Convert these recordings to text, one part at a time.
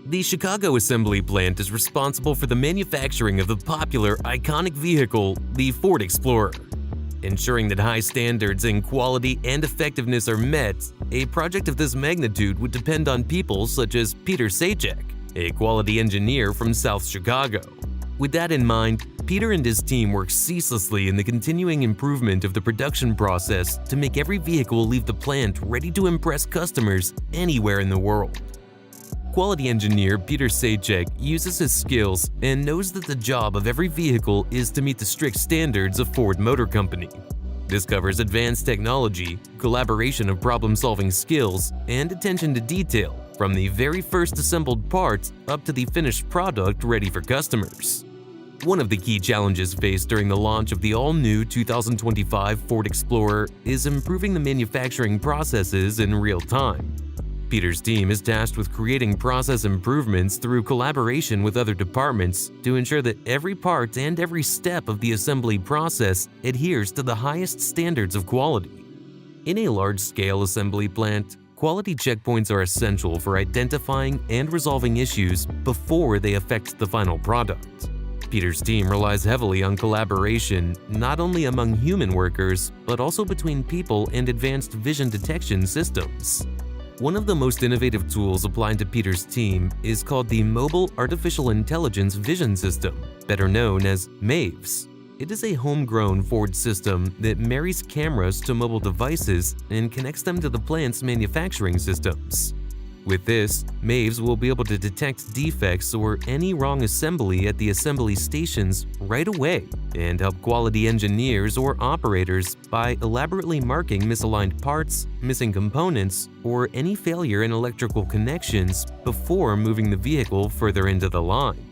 The Chicago assembly plant is responsible for the manufacturing of the popular, iconic vehicle, the Ford Explorer. Ensuring that high standards in quality and effectiveness are met, a project of this magnitude would depend on people such as Peter Sajak, a quality engineer from South Chicago. With that in mind, Peter and his team work ceaselessly in the continuing improvement of the production process to make every vehicle leave the plant ready to impress customers anywhere in the world. Quality engineer Peter Sajak uses his skills and knows that the job of every vehicle is to meet the strict standards of Ford Motor Company. This covers advanced technology, collaboration of problem-solving skills, and attention to detail, from the very first assembled parts up to the finished product ready for customers. One of the key challenges faced during the launch of the all-new 2025 Ford Explorer is improving the manufacturing processes in real time. Peter's team is tasked with creating process improvements through collaboration with other departments to ensure that every part and every step of the assembly process adheres to the highest standards of quality. In a large-scale assembly plant, quality checkpoints are essential for identifying and resolving issues before they affect the final product. Peter's team relies heavily on collaboration, not only among human workers, but also between people and advanced vision detection systems. One of the most innovative tools applied to Peter's team is called the Mobile Artificial Intelligence Vision System, better known as MAVES. It is a homegrown Ford system that marries cameras to mobile devices and connects them to the plant's manufacturing systems. With this, MAVES will be able to detect defects or any wrong assembly at the assembly stations right away and help quality engineers or operators by elaborately marking misaligned parts, missing components, or any failure in electrical connections before moving the vehicle further into the line.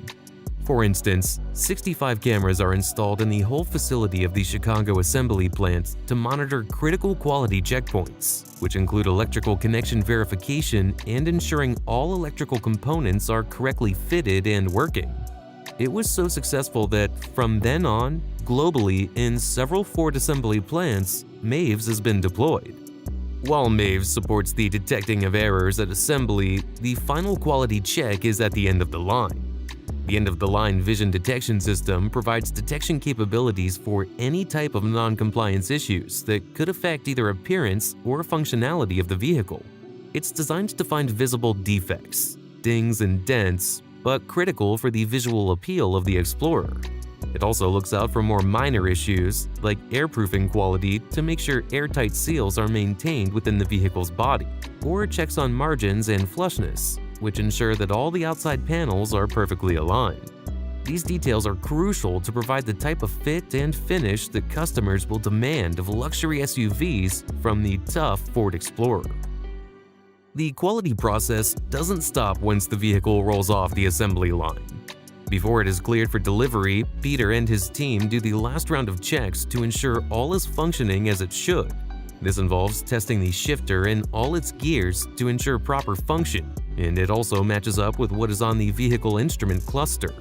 For instance, 65 cameras are installed in the whole facility of the Chicago assembly plant to monitor critical quality checkpoints, which include electrical connection verification and ensuring all electrical components are correctly fitted and working. It was so successful that, from then on, globally in several Ford assembly plants, MAVES has been deployed. While MAVES supports the detecting of errors at assembly, the final quality check is at the end of the line. The end-of-the-line vision detection system provides detection capabilities for any type of non-compliance issues that could affect either appearance or functionality of the vehicle. It's designed to find visible defects, dings and dents, but critical for the visual appeal of the Explorer. It also looks out for more minor issues, like airproofing quality to make sure airtight seals are maintained within the vehicle's body, or checks on margins and flushness, which ensure that all the outside panels are perfectly aligned. These details are crucial to provide the type of fit and finish that customers will demand of luxury SUVs from the tough Ford Explorer. The quality process doesn't stop once the vehicle rolls off the assembly line. Before it is cleared for delivery, Peter and his team do the last round of checks to ensure all is functioning as it should. This involves testing the shifter and all its gears to ensure proper function, and it also matches up with what is on the vehicle instrument cluster.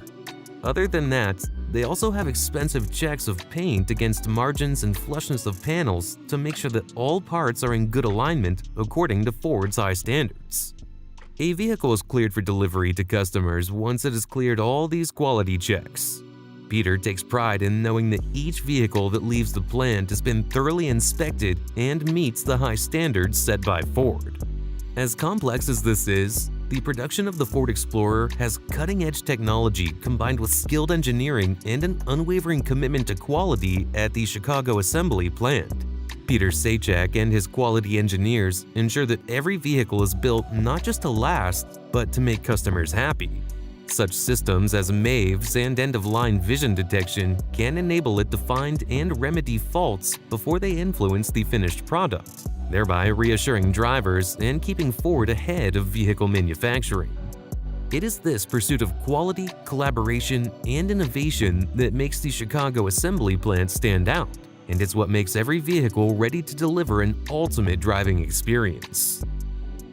Other than that, they also have expensive checks of paint against margins and flushness of panels to make sure that all parts are in good alignment according to Ford's high standards. A vehicle is cleared for delivery to customers once it has cleared all these quality checks. Peter takes pride in knowing that each vehicle that leaves the plant has been thoroughly inspected and meets the high standards set by Ford. As complex as this is, the production of the Ford Explorer has cutting-edge technology combined with skilled engineering and an unwavering commitment to quality at the Chicago assembly plant. Peter Sajak and his quality engineers ensure that every vehicle is built not just to last, but to make customers happy. Such systems as MAVES and end-of-line vision detection can enable it to find and remedy faults before they influence the finished product, thereby reassuring drivers and keeping Ford ahead of vehicle manufacturing. It is this pursuit of quality, collaboration, and innovation that makes the Chicago assembly plant stand out, and it's what makes every vehicle ready to deliver an ultimate driving experience.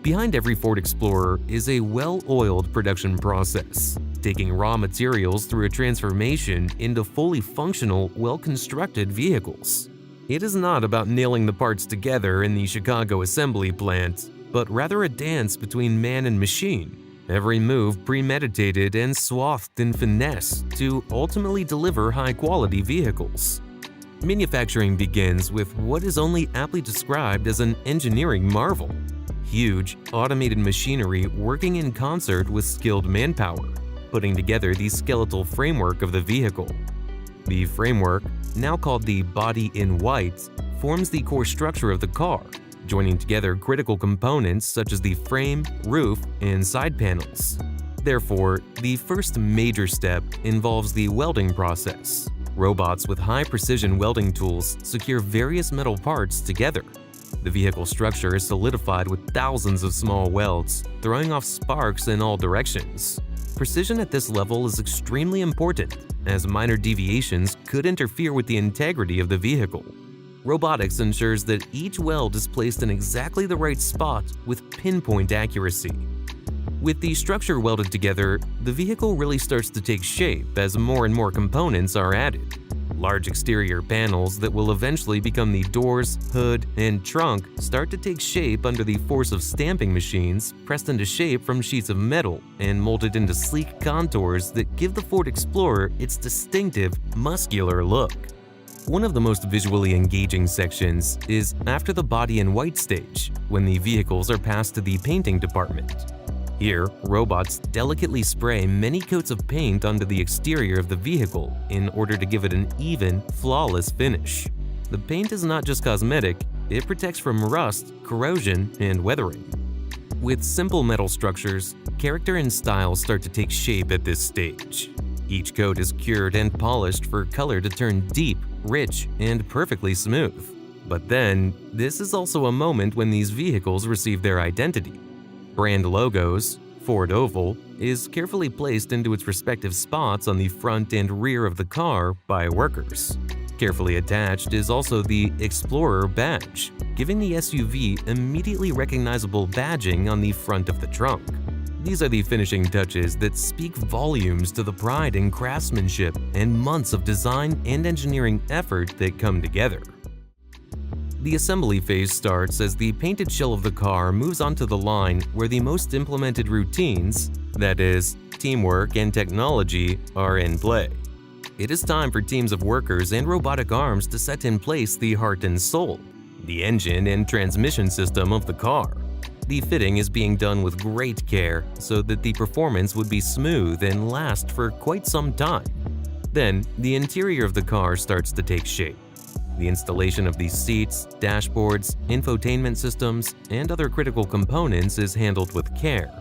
Behind every Ford Explorer is a well-oiled production process, taking raw materials through a transformation into fully functional, well-constructed vehicles. It is not about nailing the parts together in the Chicago assembly plant, but rather a dance between man and machine, every move premeditated and swathed in finesse to ultimately deliver high-quality vehicles. Manufacturing begins with what is only aptly described as an engineering marvel: huge, automated machinery working in concert with skilled manpower, putting together the skeletal framework of the vehicle. The framework, now called the body-in-white, forms the core structure of the car, joining together critical components such as the frame, roof, and side panels. Therefore, the first major step involves the welding process. Robots with high-precision welding tools secure various metal parts together. The vehicle structure is solidified with thousands of small welds, throwing off sparks in all directions. Precision at this level is extremely important, as minor deviations could interfere with the integrity of the vehicle. Robotics ensures that each weld is placed in exactly the right spot with pinpoint accuracy. With the structure welded together, the vehicle really starts to take shape as more and more components are added. Large exterior panels that will eventually become the doors, hood, and trunk start to take shape under the force of stamping machines pressed into shape from sheets of metal and molded into sleek contours that give the Ford Explorer its distinctive, muscular look. One of the most visually engaging sections is after the body-in-white stage, when the vehicles are passed to the painting department. Here, robots delicately spray many coats of paint onto the exterior of the vehicle in order to give it an even, flawless finish. The paint is not just cosmetic, it protects from rust, corrosion, and weathering. With simple metal structures, character and style start to take shape at this stage. Each coat is cured and polished for color to turn deep, rich, and perfectly smooth. But then, this is also a moment when these vehicles receive their identity. Brand logos, Ford Oval, is carefully placed into its respective spots on the front and rear of the car by workers. Carefully attached is also the Explorer badge, giving the SUV immediately recognizable badging on the front of the trunk. These are the finishing touches that speak volumes to the pride and craftsmanship and months of design and engineering effort that come together. The assembly phase starts as the painted shell of the car moves onto the line where the most implemented routines, that is, teamwork and technology, are in play. It is time for teams of workers and robotic arms to set in place the heart and soul, the engine and transmission system of the car. The fitting is being done with great care so that the performance would be smooth and last for quite some time. Then, the interior of the car starts to take shape. The installation of these seats, dashboards, infotainment systems, and other critical components is handled with care.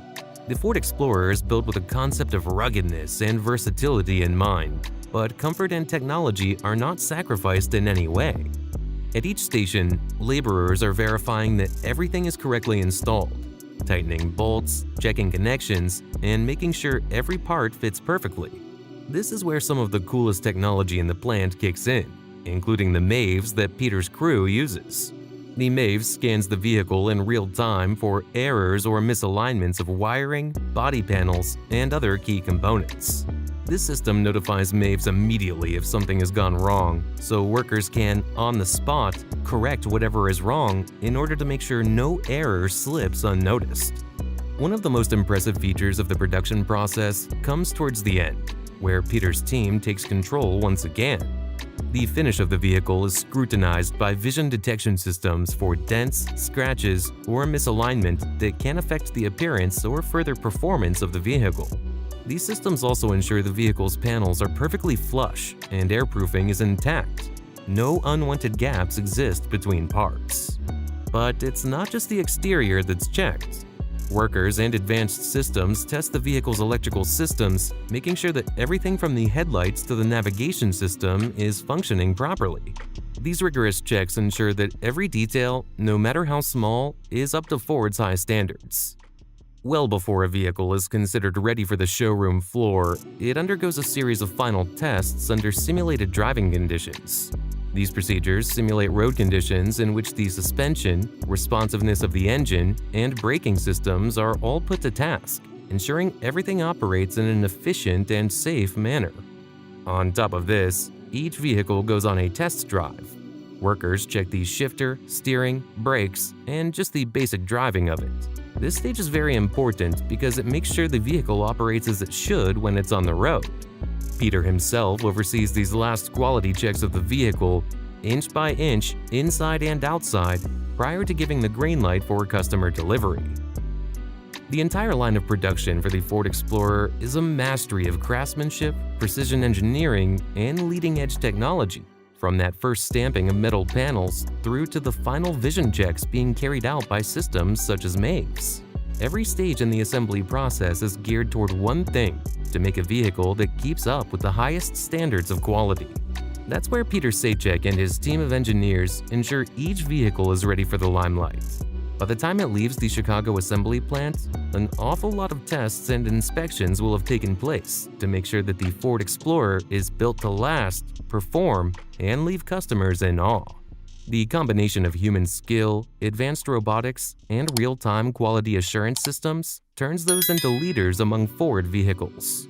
The Ford Explorer is built with a concept of ruggedness and versatility in mind, but comfort and technology are not sacrificed in any way. At each station, laborers are verifying that everything is correctly installed, tightening bolts, checking connections, and making sure every part fits perfectly. This is where some of the coolest technology in the plant kicks in, including the MAVES that Peter's crew uses. The MAVES scans the vehicle in real time for errors or misalignments of wiring, body panels, and other key components. This system notifies MAVES immediately if something has gone wrong, so workers can, on the spot, correct whatever is wrong in order to make sure no error slips unnoticed. One of the most impressive features of the production process comes towards the end, where Peter's team takes control once again. The finish of the vehicle is scrutinized by vision detection systems for dents, scratches, or misalignment that can affect the appearance or further performance of the vehicle. These systems also ensure the vehicle's panels are perfectly flush and airproofing is intact. No unwanted gaps exist between parts. But it's not just the exterior that's checked. Workers and advanced systems test the vehicle's electrical systems, making sure that everything from the headlights to the navigation system is functioning properly. These rigorous checks ensure that every detail, no matter how small, is up to Ford's high standards. Well before a vehicle is considered ready for the showroom floor, it undergoes a series of final tests under simulated driving conditions. These procedures simulate road conditions in which the suspension, responsiveness of the engine, and braking systems are all put to task, ensuring everything operates in an efficient and safe manner. On top of this, each vehicle goes on a test drive. Workers check the shifter, steering, brakes, and just the basic driving of it. This stage is very important because it makes sure the vehicle operates as it should when it's on the road. Peter himself oversees these last quality checks of the vehicle, inch by inch, inside and outside, prior to giving the green light for customer delivery. The entire line of production for the Ford Explorer is a mastery of craftsmanship, precision engineering, and leading-edge technology, from that first stamping of metal panels through to the final vision checks being carried out by systems such as MAVES. Every stage in the assembly process is geared toward one thing: to make a vehicle that keeps up with the highest standards of quality. That's where Peter Sachek and his team of engineers ensure each vehicle is ready for the limelight. By the time it leaves the Chicago assembly plant, an awful lot of tests and inspections will have taken place to make sure that the Ford Explorer is built to last, perform, and leave customers in awe. The combination of human skill, advanced robotics, and real-time quality assurance systems turns those into leaders among Ford vehicles.